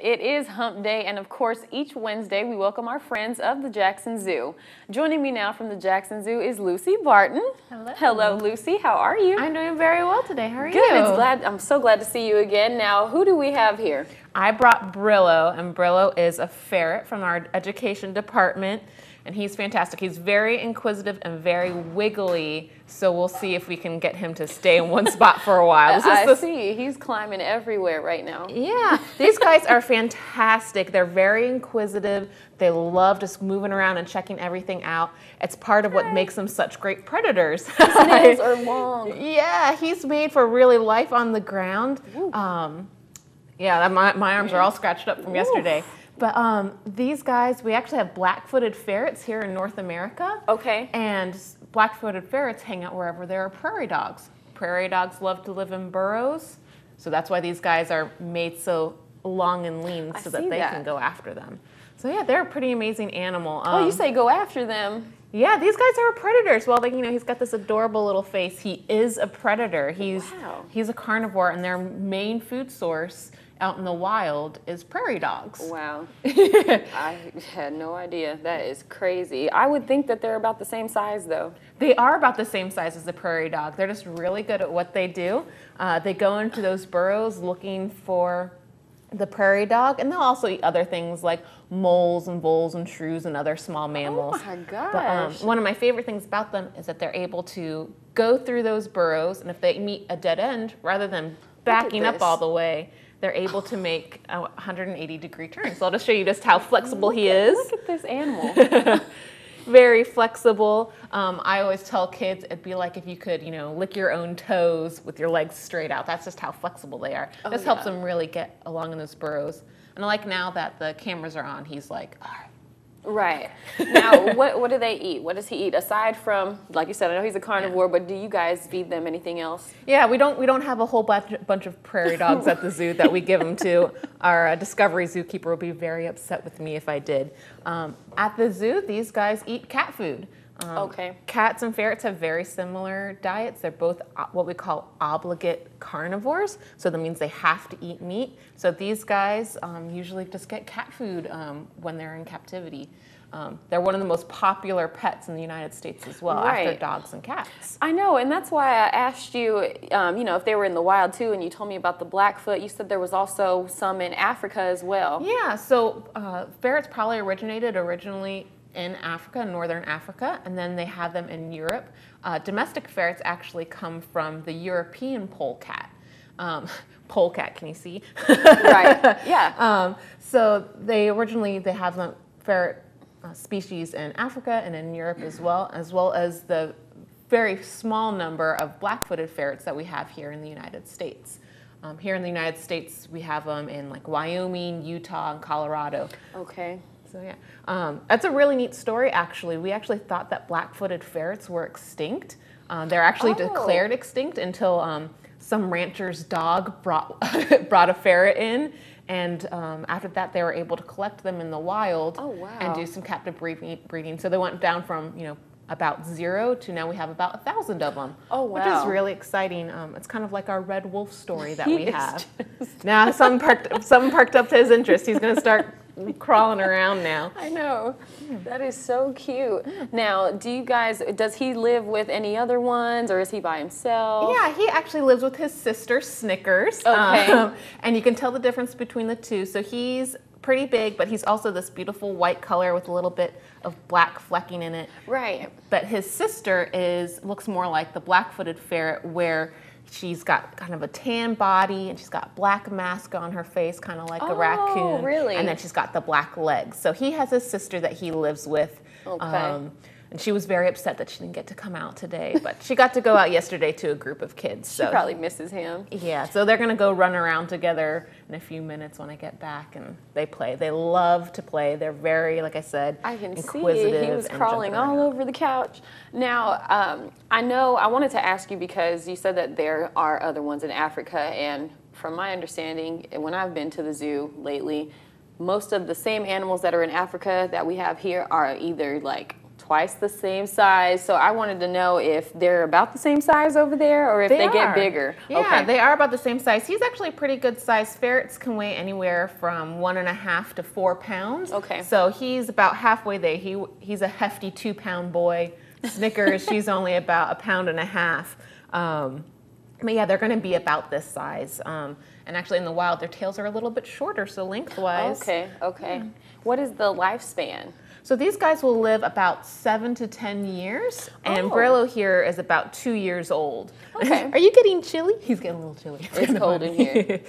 It is Hump Day, and of course, each Wednesday we welcome our friends of the Jackson Zoo. Joining me now from the Jackson Zoo is Lucy Barton. Hello. Hello, Lucy. How are you? I'm doing very well today. How are you? Good. I'm so glad to see you again. Now, who do we have here? I brought Brillo, and Brillo is a ferret from our education department, and he's fantastic. He's very inquisitive and very wiggly, so we'll see if we can get him to stay in one spot for a while. I see. He's climbing everywhere right now. Yeah, these guys are fantastic. They're very inquisitive. They love just moving around and checking everything out. It's part of what makes them such great predators. His nails are long. Yeah, he's made for really life on the ground. Yeah, my arms are all scratched up from yesterday. But these guys, we actually have black-footed ferrets here in North America. Okay. And black-footed ferrets hang out wherever there are prairie dogs. Prairie dogs love to live in burrows, so that's why these guys are made so long and lean so that they can go after them. So yeah, they're a pretty amazing animal. Oh, you say go after them. Yeah, these guys are predators. Well, he's got this adorable little face. He is a predator. He's a carnivore, and their main food source out in the wild is prairie dogs. Wow. I had no idea. That is crazy. I would think that they're about the same size, though. They are about the same size as the prairie dog. They're just really good at what they do. They go into those burrows looking for the prairie dog, and they'll also eat other things like moles and voles and shrews and other small mammals. Oh my gosh. But one of my favorite things about them is that they're able to go through those burrows, and if they meet a dead end, rather than backing up all the way, they're able to make a 180-degree turn. So I'll just show you just how flexible he is. Look at this animal. Very flexible. I always tell kids it'd be like if you could, lick your own toes with your legs straight out. That's just how flexible they are. This helps them really get along in those burrows. And I like now that the cameras are on, he's like, all right. Right. Now, what do they eat? What does he eat? Aside from, like you said, I know he's a carnivore, but do you guys feed them anything else? Yeah, we don't have a whole bunch of prairie dogs at the zoo that we give them to. Our Discovery zookeeper would be very upset with me if I did. At the zoo, these guys eat cat food. Cats and ferrets have very similar diets. They're both what we call obligate carnivores, so that means they have to eat meat. So these guys usually just get cat food when they're in captivity. They're one of the most popular pets in the United States as well, after dogs and cats. I know, and that's why I asked you, if they were in the wild too, and you told me about the Blackfoot. You said there was also some in Africa as well. Yeah, so ferrets probably originated originally in Africa, northern Africa, and then they have them in Europe. Domestic ferrets actually come from the European polecat. Polecat, can you see? Right, yeah. So they have the ferret species in Africa and in Europe as well as the very small number of black-footed ferrets that we have here in the United States. Here in the United States, we have them in like Wyoming, Utah, and Colorado. Okay. So yeah, that's a really neat story actually. We actually thought that black-footed ferrets were extinct. They're actually declared extinct until some rancher's dog brought a ferret in, and after that they were able to collect them in the wild and do some captive breeding. So they went down from about 0 to now we have about 1,000 of them. Oh wow! Which is really exciting. It's kind of like our red wolf story that we have. Now something perked up to his interest. He's going to start crawling around now. I know. That is so cute. Now, does he live with any other ones, or is he by himself? Yeah, he actually lives with his sister, Snickers. Okay. And you can tell the difference between the two. So he's pretty big, but he's also this beautiful white color with a little bit of black flecking in it. Right. But his sister looks more like the black-footed ferret, where she's got kind of a tan body and she's got black mask on her face, kind of like a raccoon. Really? And then she's got the black legs. So he has his sister that he lives with. Okay. And she was very upset that she didn't get to come out today, but she got to go out yesterday to a group of kids. She probably misses him. Yeah, so they're gonna go run around together in a few minutes when I get back, and they play. They love to play. They're very, like I said, inquisitive. He was crawling all over the couch. Now, I wanted to ask you because you said that there are other ones in Africa, and from my understanding, when I've been to the zoo lately, most of the same animals that are in Africa that we have here are either like twice the same size. So I wanted to know if they're about the same size over there or if they get bigger. Yeah, okay. They are about the same size. He's actually a pretty good size. Ferrets can weigh anywhere from 1.5 to 4 pounds. Okay. So he's about halfway there. He's a hefty 2-pound boy. Snickers, she's only about 1.5 pounds. But yeah, they're going to be about this size. And actually in the wild, their tails are a little bit shorter, so lengthwise. Okay. What is the lifespan? So these guys will live about 7 to 10 years, and Brillo here is about 2 years old. Okay. Are you getting chilly? He's getting a little chilly. It's cold in here.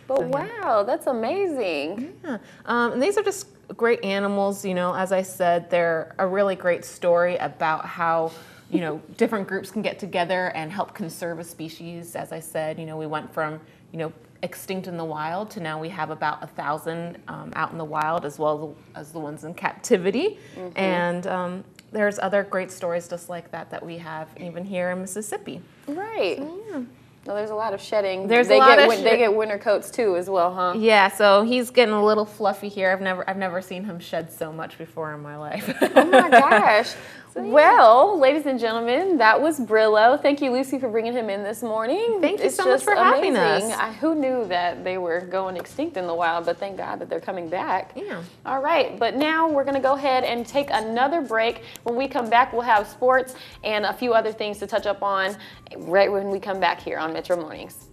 But wow, that's amazing. Yeah. And these are just great animals. You know, as I said, they're a really great story about how, you know, different groups can get together and help conserve a species. As I said, you know, we went from, you know, extinct in the wild to now we have about 1,000 out in the wild, as well as the ones in captivity. And there's other great stories just like that we have even here in Mississippi. Right. So, yeah. Well, there's a lot of shedding. They get winter coats too, as well, huh? Yeah, so he's getting a little fluffy here. I've never seen him shed so much before in my life. Oh my gosh. Well, ladies and gentlemen, that was Brillo. Thank you, Lucy, for bringing him in this morning. Thank you so much for having us. Who knew that they were going extinct in the wild, but thank God that they're coming back. Yeah. All right, but now we're going to go ahead and take another break. When we come back, we'll have sports and a few other things to touch up on right when we come back here on Metro Mornings.